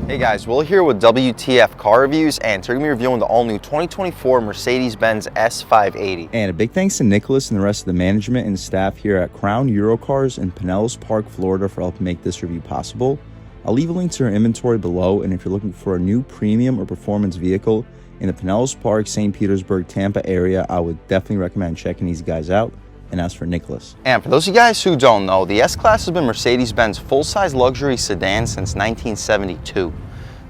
Hey guys, Will here with W.T.F car reviews, and today we're going to be reviewing the all-new 2024 Mercedes-Benz S580. And a big thanks to Nicholas and the rest of the management and staff here at Crown Eurocars in Pinellas Park, Florida for helping make this review possible. I'll leave a link to our inventory below, and if you're looking for a new premium or performance vehicle in the Pinellas Park, St. Petersburg, Tampa area, I would definitely recommend checking these guys out. And as for Nicholas. And for those of you guys who don't know, the S-Class has been Mercedes-Benz full-size luxury sedan since 1972.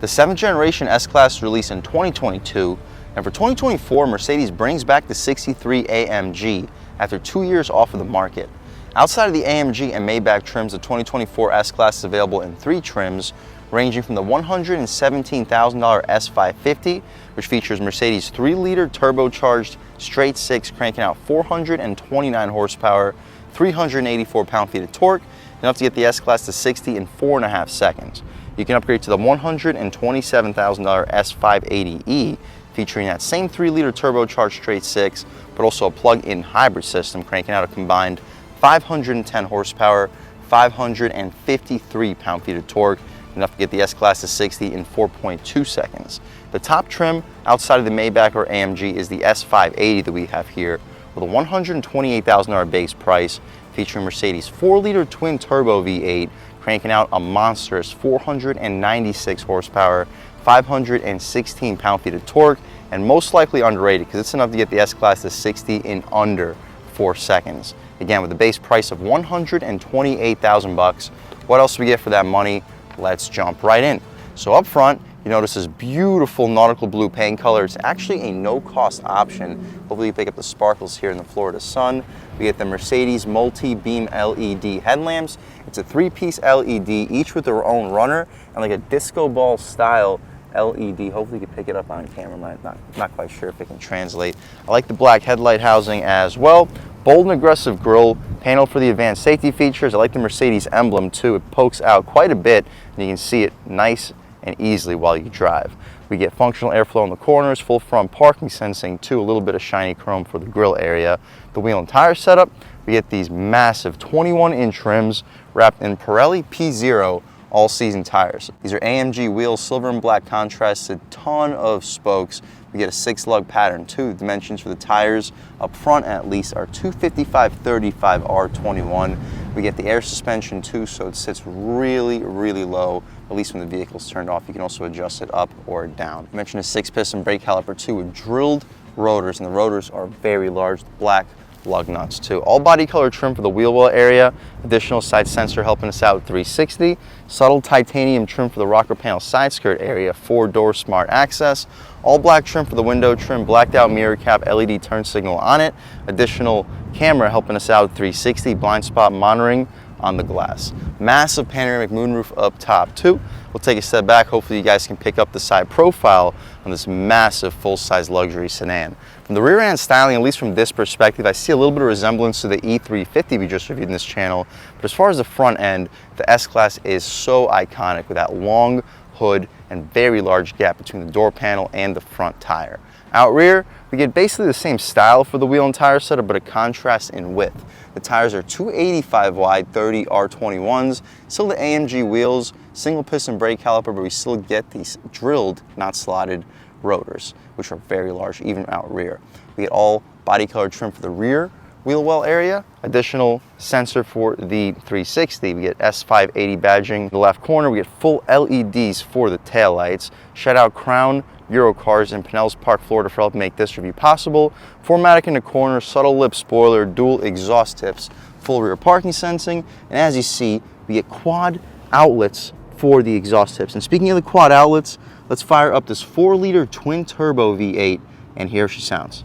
The 7th generation S-Class released in 2022, and for 2024, Mercedes brings back the 63 AMG after 2 years off of the market. Outside of the AMG and Maybach trims, the 2024 S-Class is available in 3 trims, ranging from the $117,000 S550, which features Mercedes 3-liter turbocharged straight 6 cranking out 429 horsepower, 384 pound-feet of torque, enough to get the S-Class to 60 in 4.5 seconds. You can upgrade to the $127,000 S580e, featuring that same 3-liter turbocharged straight 6, but also a plug-in hybrid system cranking out a combined 510 horsepower, 553 pound-feet of torque, enough to get the S-Class to 60 in 4.2 seconds. The top trim outside of the Maybach or AMG is the S580 that we have here, with a $128,000 base price, featuring Mercedes 4-liter twin-turbo V8, cranking out a monstrous 496 horsepower, 516 pound-feet of torque, and most likely underrated because it's enough to get the S-Class to 60 in under 4 seconds. Again, with a base price of $128,000, what else do we get for that money? Let's jump right in. So up front, you notice this beautiful nautical blue paint color. It's actually a no-cost option. Hopefully you pick up the sparkles here in the Florida sun. We get the Mercedes multi-beam LED headlamps. It's a 3-piece LED, each with their own runner, and like a disco ball style LED. Hopefully you can pick it up on camera. I'm not quite sure if it can translate. I like the black headlight housing as well. Bold and aggressive grille panel for the advanced safety features. I like the Mercedes emblem too. It pokes out quite a bit, and you can see it nice and easily while you drive. We get functional airflow in the corners, full front parking sensing too, a little bit of shiny chrome for the grille area. The wheel and tire setup, we get these massive 21-inch rims wrapped in Pirelli P0 all-season tires. These are AMG wheels, silver and black contrasted, ton of spokes. We get a 6-lug pattern too. The dimensions for the tires up front at least are 255/35 R21. We get the air suspension too, so it sits really, really low, at least when the vehicle's turned off. You can also adjust it up or down. I mentioned a 6-piston brake caliper too with drilled rotors, and the rotors are very large, black lug nuts too. All body color trim for the wheel well area, additional side sensor helping us out with 360, subtle titanium trim for the rocker panel side skirt area, 4-door smart access, all black trim for the window trim, blacked out mirror cap, LED turn signal on it, additional camera helping us out with 360, blind spot monitoring on the glass. Massive panoramic moonroof up top too. We'll take a step back. Hopefully you guys can pick up the side profile on this massive full-size luxury sedan. From the rear end styling, at least from this perspective, I see a little bit of resemblance to the E350 we just reviewed in this channel. But as far as the front end, the S-Class is so iconic with that long hood and very large gap between the door panel and the front tire. Out rear, we get basically the same style for the wheel and tire setup, but a contrast in width. The tires are 285 wide, 30 R21s, still the AMG wheels, single piston brake caliper, but we still get these drilled, not slotted rotors, which are very large, even out rear. We get all body color trim for the rear wheel well area, additional sensor for the 360. We get S580 badging in the left corner. We get full LEDs for the taillights. Shout out Crown Eurocars in Pinellas Park, Florida for helping make this review possible. 4MATIC in the corner, subtle lip spoiler, dual exhaust tips, full rear parking sensing, and as you see, we get quad outlets for the exhaust tips. And speaking of the quad outlets, let's fire up this 4-liter twin-turbo V8, and here she sounds.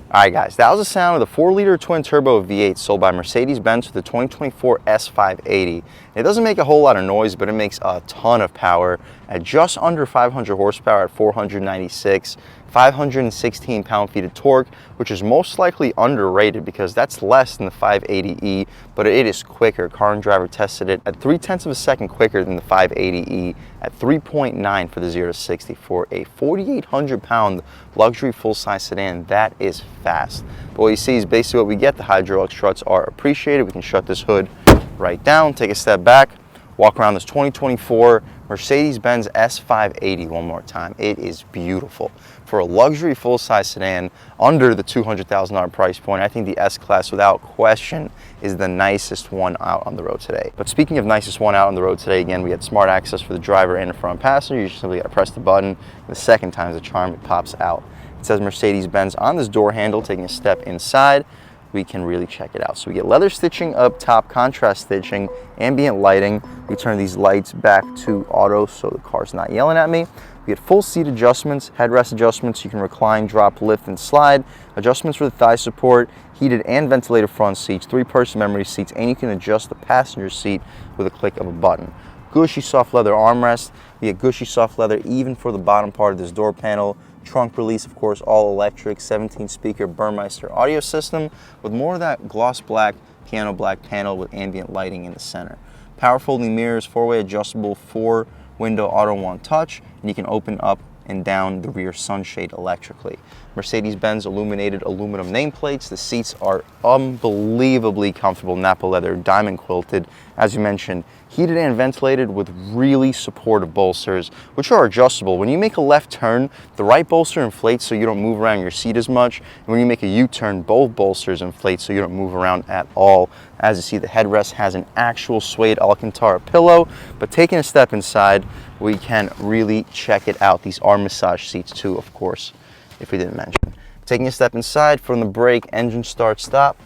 Alright guys, that was the sound of the 4-liter twin-turbo V8 sold by Mercedes-Benz for the 2024 S580. It doesn't make a whole lot of noise, but it makes a ton of power at just under 500 horsepower at 496, 516 pound-feet of torque, which is most likely underrated because that's less than the 580e, but it is quicker. Car and Driver tested it at 0.3 of a second quicker than the 580e at 3.9 for the 0 to 60. For a 4,800 pound luxury full-size sedan, that is fast. But what you see is basically what we get. The hydraulic struts are appreciated. We can shut this hood right down, take a step back, walk around this 2024 Mercedes-Benz S580 one more time. It is beautiful. For a luxury full-size sedan under the $200,000 price point, I think the S-Class without question is the nicest one out on the road today. But speaking of nicest one out on the road today, again, we had smart access for the driver and the front passenger. You just simply gotta press the button. The second time's the charm, it pops out. It says Mercedes-Benz on this door handle. Taking a step inside, we can really check it out. So we get leather stitching up top, contrast stitching, ambient lighting. We turn these lights back to auto so the car's not yelling at me. We get full seat adjustments, headrest adjustments. You can recline, drop, lift, and slide. Adjustments for the thigh support, heated and ventilated front seats, 3-person memory seats, and you can adjust the passenger seat with a click of a button. Gushy soft leather armrest. We get gushy soft leather even for the bottom part of this door panel. Trunk release, of course, all electric, 17-speaker Burmeister audio system with more of that gloss black, piano black panel with ambient lighting in the center. Power folding mirrors, 4-way adjustable, 4-window auto one touch, and you can open up and down the rear sunshade electrically. Mercedes-Benz illuminated aluminum nameplates. The seats are unbelievably comfortable, Napa leather, diamond quilted. As you mentioned, heated and ventilated with really supportive bolsters, which are adjustable. When you make a left turn, the right bolster inflates so you don't move around your seat as much. And when you make a U-turn, both bolsters inflate so you don't move around at all. As you see, the headrest has an actual suede Alcantara pillow, but taking a step inside, we can really check it out. These are massage seats too, of course, if we didn't mention. Taking a step inside, from the brake, engine start, stop,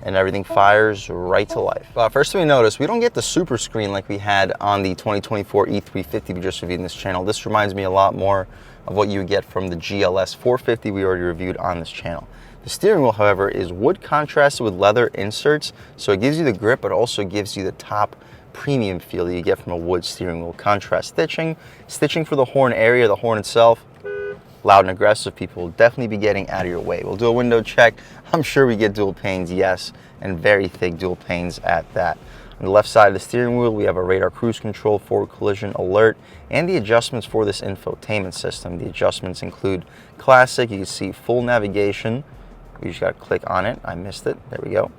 and everything fires right to life. First thing we notice, we don't get the super screen like we had on the 2024 E350 we just reviewed in this channel. This reminds me a lot more of what you would get from the GLS 450 we already reviewed on this channel. The steering wheel, however, is wood contrasted with leather inserts, so it gives you the grip, but also gives you the top premium feel that you get from a wood steering wheel. Contrast stitching. Stitching for the horn area, the horn itself, loud and aggressive. People will definitely be getting out of your way. We'll do a window check. I'm sure we get dual panes, yes, and very thick dual panes at that. On the left side of the steering wheel, we have a radar cruise control, forward collision alert, and the adjustments for this infotainment system. The adjustments include classic. You can see full navigation. You just got to click on it. I missed it. There we go.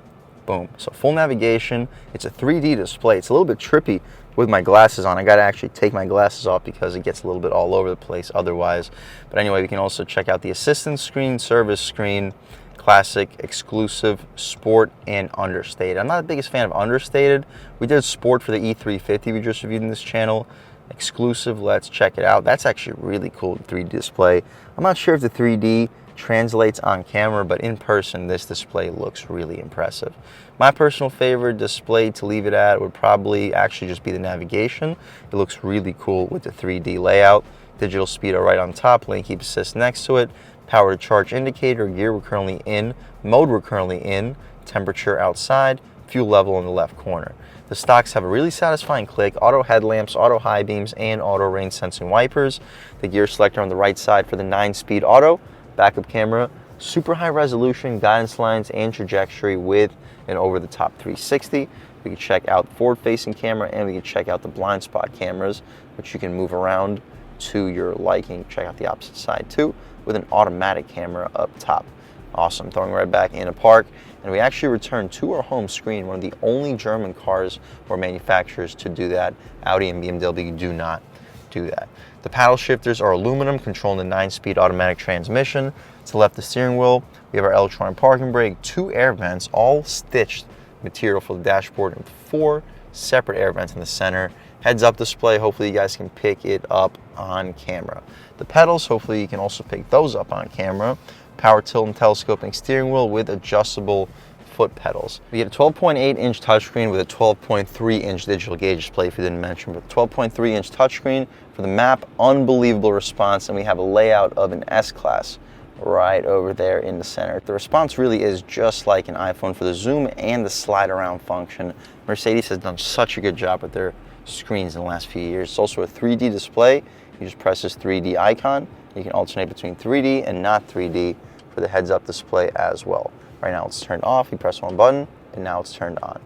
Boom. So full navigation. It's a 3D display. It's a little bit trippy with my glasses on. I got to actually take my glasses off because it gets a little bit all over the place otherwise. But anyway, we can also check out the assistance screen, service screen, classic, exclusive, sport, and understated. I'm not the biggest fan of understated. We did sport for the E350 we just reviewed in this channel. Exclusive, let's check it out. That's actually really cool, 3D display. I'm not sure if the 3D translates on camera, but in person this display looks really impressive. My personal favorite display to leave it at would probably actually just be the navigation. It looks really cool with the 3D layout. Digital speedo right on top, lane keep assist next to it, power to charge indicator, gear we're currently in, mode we're currently in, temperature outside, fuel level in the left corner. The stocks have a really satisfying click, auto headlamps, auto high beams, and auto rain sensing wipers. The gear selector on the right side for the 9-speed auto, backup camera, super high resolution guidance lines and trajectory with an over-the-top 360. We can check out forward-facing camera, and we can check out the blind spot cameras, which you can move around to your liking. Check out the opposite side too, with an automatic camera up top. Awesome. Throwing right back into park, and we actually return to our home screen, one of the only German cars or manufacturers to do that. Audi and BMW do not do that. The paddle shifters are aluminum, controlling the 9-speed automatic transmission. To the left of the steering wheel, we have our electronic parking brake, 2 air vents, all stitched material for the dashboard, and 4 separate air vents in the center. Heads-up display, hopefully you guys can pick it up on camera. The pedals, hopefully you can also pick those up on camera. Power tilt and telescoping steering wheel with adjustable foot pedals. We get a 12.8-inch touchscreen with a 12.3-inch digital gauge display, if you didn't mention, but 12.3-inch touchscreen for the map, unbelievable response, and we have a layout of an S-Class right over there in the center. The response really is just like an iPhone for the zoom and the slide around function. Mercedes has done such a good job with their screens in the last few years. It's also a 3D display. You just press this 3D icon. You can alternate between 3D and not 3D for the heads-up display as well. Right now it's turned off. You press one button, and now it's turned on.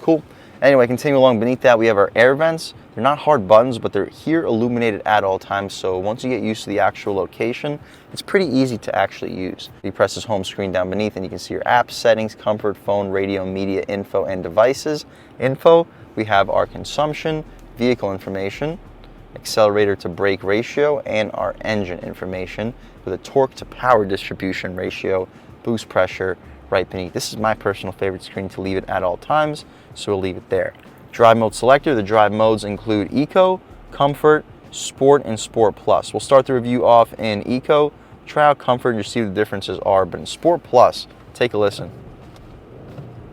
Cool. Anyway, continue along. Beneath that, we have our air vents. They're not hard buttons, but they're here illuminated at all times. So once you get used to the actual location, it's pretty easy to actually use. You press this home screen down beneath, and you can see your apps, settings, comfort, phone, radio, media, info, and devices. Info, we have our consumption, vehicle information, accelerator to brake ratio, and our engine information with a torque to power distribution ratio, boost pressure right beneath. This is my personal favorite screen to leave it at all times, so we'll leave it there. Drive mode selector. The drive modes include Eco, Comfort, Sport, and Sport Plus. We'll start the review off in Eco. Try out Comfort and you see what the differences are, but in Sport Plus, take a listen.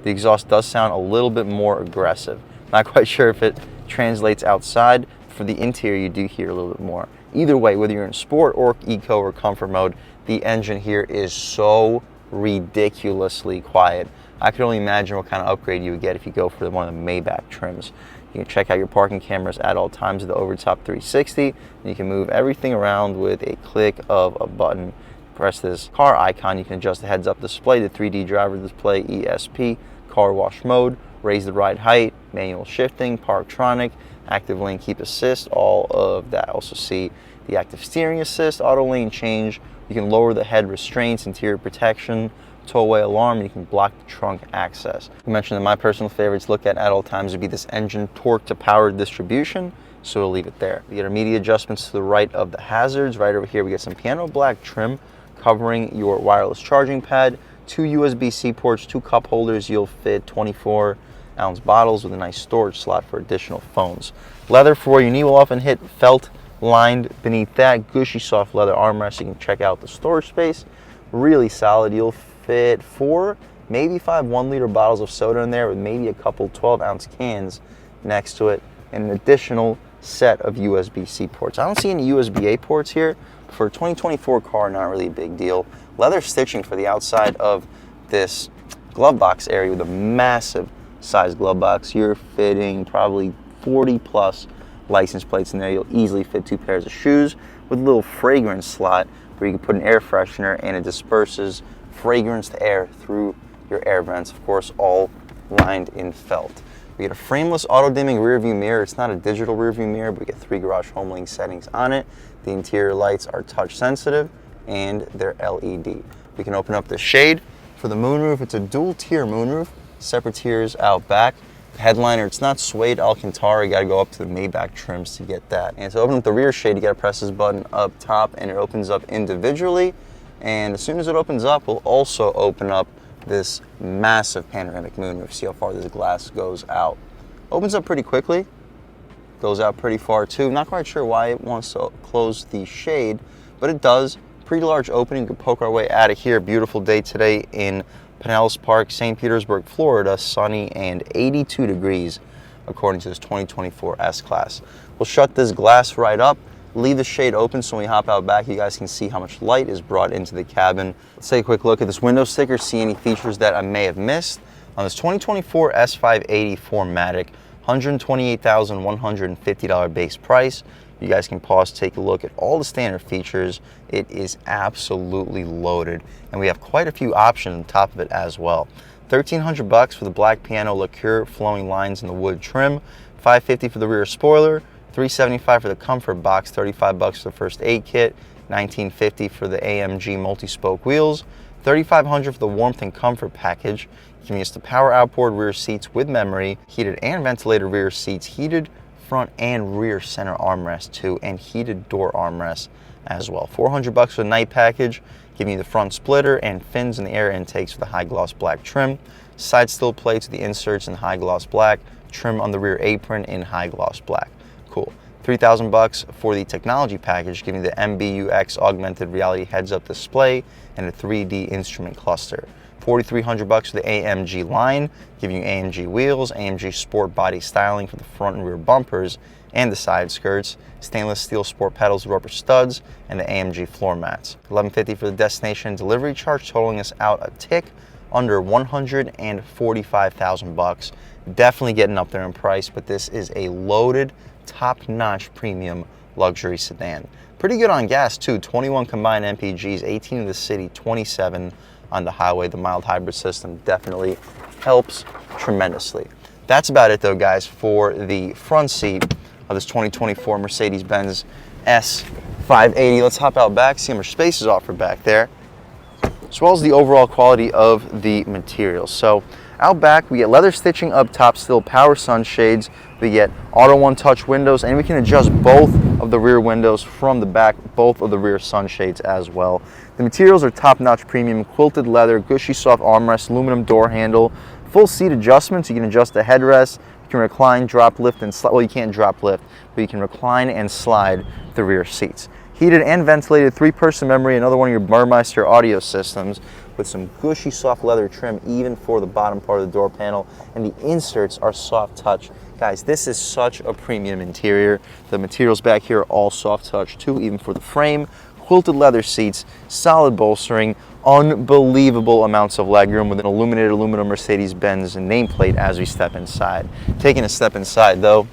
The exhaust does sound a little bit more aggressive. Not quite sure if it translates outside. For the interior, you do hear a little bit more. Either way, whether you're in Sport or Eco or Comfort mode, the engine here is so ridiculously quiet. I could only imagine what kind of upgrade you would get if you go for one of the Maybach trims. You can check out your parking cameras at all times with the overtop 360. And you can move everything around with a click of a button. Press this car icon. You can adjust the heads-up display, the 3D driver display, ESP, car wash mode, raise the ride height, manual shifting, Parktronic, active lane keep assist, all of that. Also see the active steering assist, auto lane change. You can lower the head restraints, interior protection, tow-away alarm, and you can block the trunk access. I mentioned that my personal favorites look at all times would be this engine torque to power distribution, so we'll leave it there. We get our media adjustments to the right of the hazards. Right over here we get some piano black trim covering your wireless charging pad, 2 USB-C ports, 2 cup holders. You'll fit 24-ounce bottles with a nice storage slot for additional phones. Leather for your knee will often hit felt lined beneath that. Gushy soft leather armrest. You can check out the storage space. Really solid. You'll fit 4, maybe 5 1-liter bottles of soda in there with maybe a couple 12-ounce cans next to it, and an additional set of USB-C ports. I don't see any USB-A ports here. For a 2024 car, not really a big deal. Leather stitching for the outside of this glove box area with a massive size glove box. You're fitting probably 40 plus license plates in there. You'll easily fit 2 pairs of shoes with a little fragrance slot where you can put an air freshener and it disperses fragranced air through your air vents, of course, all lined in felt. We get a frameless auto-dimming rear view mirror. It's not a digital rear view mirror, but we get 3 garage home link settings on it. The interior lights are touch sensitive and they're LED. We can open up the shade. For the moonroof, it's a dual tier moonroof, separate tiers out back. The headliner, it's not suede Alcantara. You gotta go up to the Maybach trims to get that. And to open up the rear shade, you gotta press this button up top and it opens up individually. And as soon as it opens up, we'll also open up this massive panoramic moonroof. See how far this glass goes out. Opens up pretty quickly, goes out pretty far too. Not quite sure why it wants to close the shade, but it does. Pretty large opening. We can poke our way out of here. Beautiful day today in Pinellas Park, St. Petersburg, Florida. Sunny and 82 degrees according to this 2024 S-Class. We'll shut this glass right up. Leave the shade open so when we hop out back, you guys can see how much light is brought into the cabin. Let's take a quick look at this window sticker, see any features that I may have missed. On this 2024 S580 4MATIC, $128,150 base price. You guys can pause, take a look at all the standard features. It is absolutely loaded, and we have quite a few options on top of it as well. $1,300 for the black piano lacquer flowing lines in the wood trim, $550 for the rear spoiler, $375 for the comfort box, $35 for the first aid kit, $1950 for the AMG multi-spoke wheels, $3,500 for the warmth and comfort package, giving us the power outboard rear seats with memory, heated and ventilated rear seats, heated front and rear center armrest too, and heated door armrest as well. $400 for the night package, giving you the front splitter and fins in the air intakes with the high gloss black trim, side still plates with the inserts in high gloss black, trim on the rear apron in high gloss black. Cool. $3,000 for the technology package, giving the MBUX augmented reality heads-up display and a 3D instrument cluster. $4,300 for the AMG line, giving you AMG wheels, AMG sport body styling for the front and rear bumpers and the side skirts, stainless steel sport pedals with rubber studs, and the AMG floor mats. $1,150 for the destination delivery charge, totaling us out a tick under $145,000. definitely getting up there in price, but this is a loaded, top-notch premium luxury sedan. Pretty good on gas too, 21 combined MPGs, 18 in the city, 27 on the highway. The mild hybrid system definitely helps tremendously. That's about it though, guys, for the front seat of this 2024 Mercedes-Benz S580. Let's hop out back, see how much space is offered back there, as well as the overall quality of the materials. So out back, we get leather stitching up top still, power sunshades, we get auto one-touch windows, and we can adjust both of the rear windows from the back, both of the rear sunshades as well. The materials are top-notch premium, quilted leather, gushy soft armrest, aluminum door handle, full seat adjustments. You can adjust the headrest, you can recline, drop, lift, and slide. Well, you can't drop lift, but you can recline and slide the rear seats. Heated and ventilated 3-person memory, another one of your Burmeister audio systems with some gushy soft leather trim even for the bottom part of the door panel, and the inserts are soft touch. Guys, this is such a premium interior. The materials back here are all soft touch too, even for the frame. Quilted leather seats, solid bolstering, unbelievable amounts of legroom with an illuminated aluminum Mercedes-Benz nameplate as we step inside. Taking a step inside though,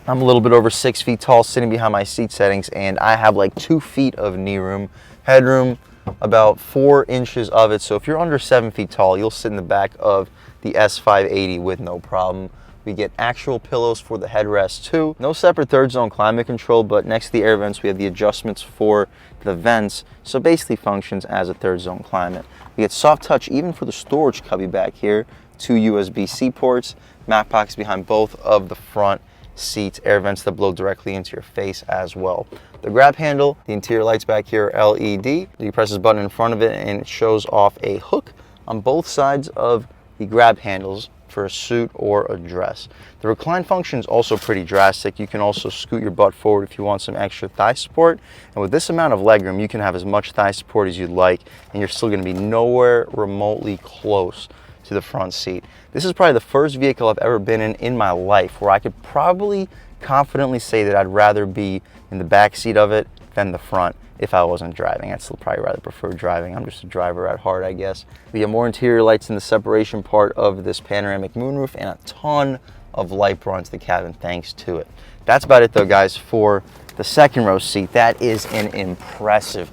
I'm a little bit over 6 feet tall sitting behind my seat settings, and I have like 2 feet of knee room. Headroom, about 4 inches of it. So if you're under 7 feet tall, you'll sit in the back of the S580 with no problem. We get actual pillows for the headrest too. No separate third zone climate control, but next to the air vents, we have the adjustments for the vents. So basically functions as a third zone climate. We get soft touch even for the storage cubby back here. 2 USB-C ports, mat pockets behind both of the front seats, air vents that blow directly into your face as well. The grab handle, the interior lights back here are LED. You press this button in front of it and it shows off a hook on both sides of the grab handles for a suit or a dress. The recline function is also pretty drastic. You can also scoot your butt forward if you want some extra thigh support. And with this amount of legroom, you can have as much thigh support as you'd like, and you're still gonna be nowhere remotely close to the front seat. This is probably the first vehicle I've ever been in my life where I could probably confidently say that I'd rather be in the back seat of it than the front if I wasn't driving. I'd still probably rather prefer driving. I'm just a driver at heart, I guess. We have more interior lights in the separation part of this panoramic moonroof and a ton of light brought into the cabin thanks to it. That's about it though, guys, for the second row seat. That is an impressive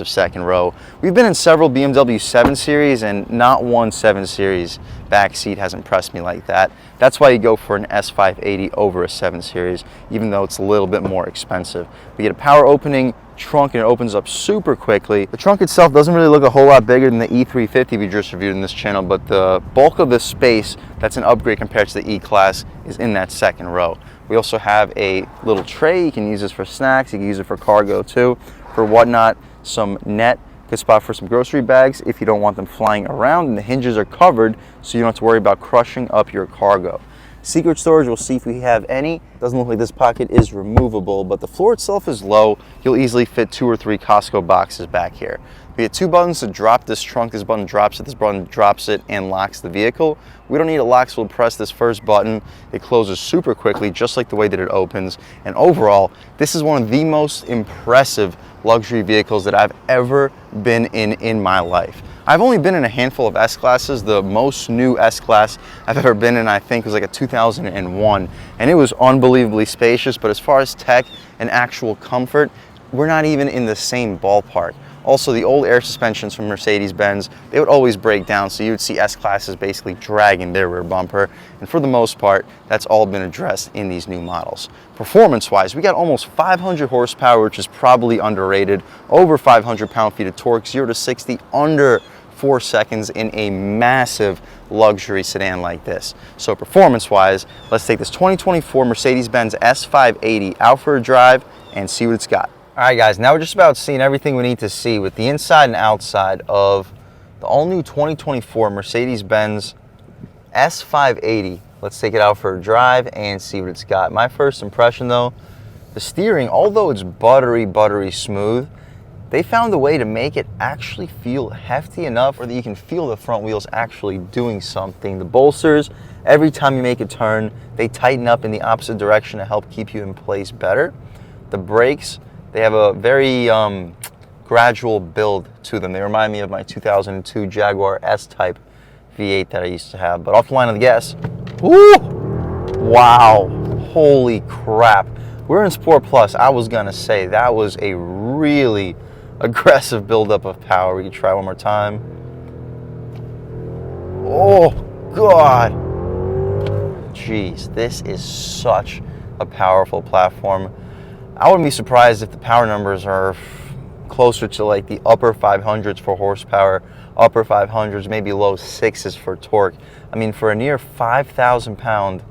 second row. We've been in several BMW 7 Series and not one 7 Series back seat has impressed me like that. That's why you go for an S580 over a 7 Series, even though it's a little bit more expensive. We get a power opening trunk and it opens up super quickly. The trunk itself doesn't really look a whole lot bigger than the E350 we just reviewed in this channel, but the bulk of the space that's an upgrade compared to the E-Class is in that second row. We also have a little tray. You can use this for snacks, you can use it for cargo too, for whatnot, some net, good spot for some grocery bags if you don't want them flying around, and the hinges are covered so you don't have to worry about crushing up your cargo. Secret storage, we'll see if we have any. Doesn't look like this pocket is removable, but the floor itself is low. You'll easily fit 2 or 3 Costco boxes back here. We have 2 buttons to drop this trunk. This button drops it, this button drops it and locks the vehicle. We don't need a lock, so we'll press this first button. It closes super quickly, just like the way that it opens. And overall, this is one of the most impressive luxury vehicles that I've ever been in my life. I've only been in a handful of S-Classes. The most new S-Class I've ever been in, I think, was like a 2001, and it was unbelievably spacious, but as far as tech and actual comfort, we're not even in the same ballpark. Also, the old air suspensions from Mercedes-Benz, they would always break down, so you would see S-Classes basically dragging their rear bumper, and for the most part, that's all been addressed in these new models. Performance-wise, we got almost 500 horsepower, which is probably underrated, over 500 pound-feet of torque, 0 to 60 under 4 seconds in a massive luxury sedan like this. So performance-wise, let's take this 2024 Mercedes-Benz S580 out for a drive and see what it's got. All right, guys, now we're just about seeing everything we need to see with the inside and outside of the all-new 2024 Mercedes-Benz S580. Let's take it out for a drive and see what it's got. My first impression, though, the steering, although it's buttery smooth, they found a way to make it actually feel hefty enough where that you can feel the front wheels actually doing something. The bolsters, every time you make a turn, they tighten up in the opposite direction to help keep you in place better. The brakes, they have a very gradual build to them. They remind me of my 2002 Jaguar S-Type V8 that I used to have. But off the line of the gas. Woo! Wow. Holy crap. We're in Sport Plus. I was going to say that was a really aggressive buildup of power. We can try one more time. Oh, God. Jeez, this is such a powerful platform. I wouldn't be surprised if the power numbers are closer to like the upper 500s for horsepower, upper 500s, maybe low 6s for torque. I mean, for a near 5,000 pound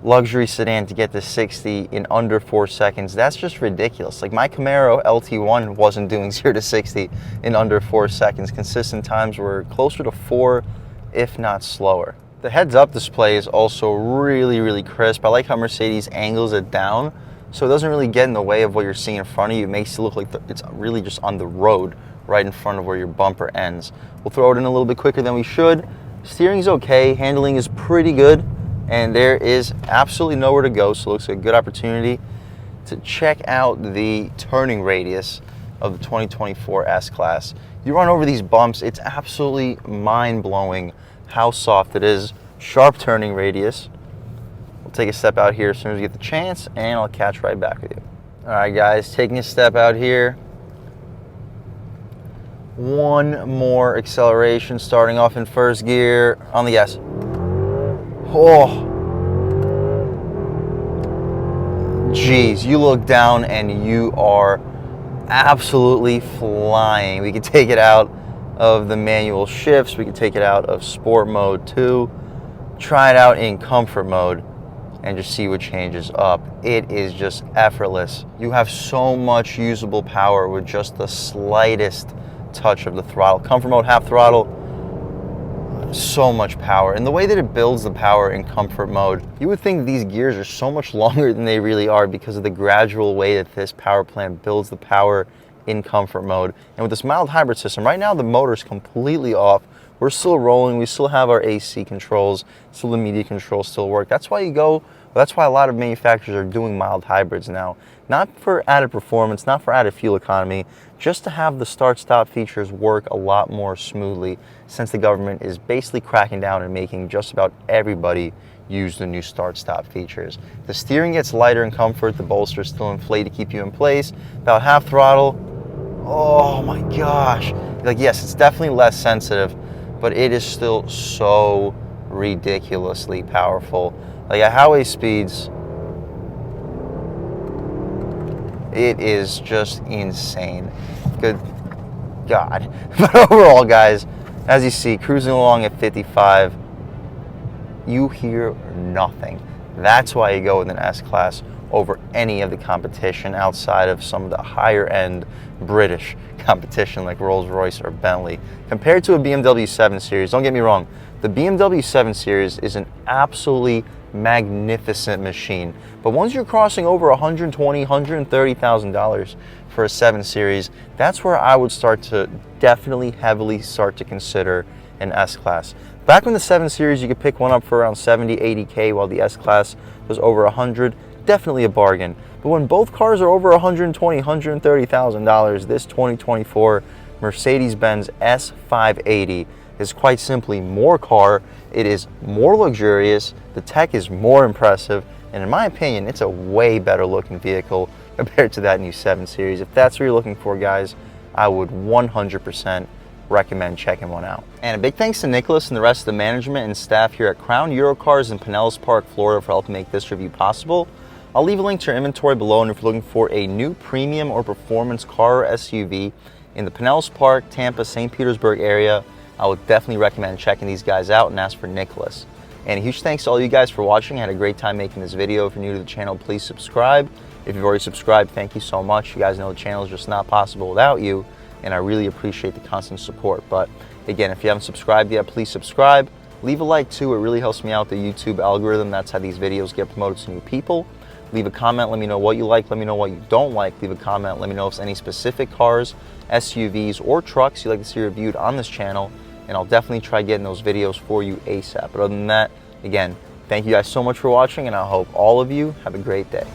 luxury sedan to get to 60 in under 4 seconds, that's just ridiculous. Like my Camaro LT1 wasn't doing 0 to 60 in under 4 seconds. Consistent times were closer to 4, if not slower. The heads-up display is also really crisp. I like how Mercedes angles it down so it doesn't really get in the way of what you're seeing in front of you. It makes it look like it's really just on the road right in front of where your bumper ends. We'll throw it in a little bit quicker than we should. Steering's okay, handling is pretty good, and there is absolutely nowhere to go, so it looks like a good opportunity to check out the turning radius of the 2024 S-Class. You run over these bumps, it's absolutely mind-blowing how soft it is. Sharp turning radius. We'll take a step out here as soon as we get the chance, and I'll catch right back with you. All right, guys, taking a step out here. One more acceleration, starting off in first gear on the gas. Oh, geez, you look down and you are absolutely flying. We can take it out of the manual shifts, we can take it out of sport mode too, try it out in comfort mode, and just see what changes up. It is just effortless. You have so much usable power with just the slightest touch of the throttle. Comfort mode, half throttle, so much power. And the way that it builds the power in comfort mode, you would think these gears are so much longer than they really are because of the gradual way that this power plant builds the power in comfort mode. And with this mild hybrid system, right now the motor's completely off. We're still rolling, we still have our AC controls, still the media controls still work. That's why a lot of manufacturers are doing mild hybrids now. Not for added performance, not for added fuel economy, just to have the start-stop features work a lot more smoothly, since the government is basically cracking down and making just about everybody use the new start-stop features. The steering gets lighter in comfort, the bolsters still inflate to keep you in place. About half throttle, oh my gosh. Like, yes, it's definitely less sensitive, but it is still so ridiculously powerful. Like at highway speeds, it is just insane. Good God. But overall, guys, as you see, cruising along at 55, you hear nothing. That's why you go with an S-Class over any of the competition outside of some of the higher end British competition like Rolls-Royce or Bentley. Compared to a BMW 7 Series, don't get me wrong, the BMW 7 Series is an absolutely magnificent machine. But once you're crossing over $120,000, $130,000 for a 7 Series, that's where I would start to definitely heavily start to consider an S-Class. Back when the 7 Series, you could pick one up for around 70, 80K, while the S-Class was over 100, definitely a bargain. But when both cars are over $120,000, $130,000, this 2024 Mercedes-Benz S580 is quite simply more car, it is more luxurious, the tech is more impressive, and in my opinion, it's a way better looking vehicle compared to that new 7 Series. If that's what you're looking for, guys, I would 100% recommend checking one out. And a big thanks to Nicholas and the rest of the management and staff here at Crown Eurocars in Pinellas Park, Florida for helping make this review possible. I'll leave a link to your inventory below, and if you're looking for a new premium or performance car or SUV in the Pinellas Park, Tampa, St. Petersburg area, I would definitely recommend checking these guys out and ask for Nicholas. And a huge thanks to all you guys for watching. I had a great time making this video. If you're new to the channel, please subscribe. If you've already subscribed, thank you so much. You guys know the channel is just not possible without you, and I really appreciate the constant support. But again, if you haven't subscribed yet, please subscribe. Leave a like too, it really helps me out, the YouTube algorithm. That's how these videos get promoted to new people. Leave a comment, let me know what you like, let me know what you don't like. Leave a comment, let me know if there's any specific cars, SUVs, or trucks you'd like to see reviewed on this channel, and I'll definitely try getting those videos for you ASAP. But other than that, again, thank you guys so much for watching, and I hope all of you have a great day.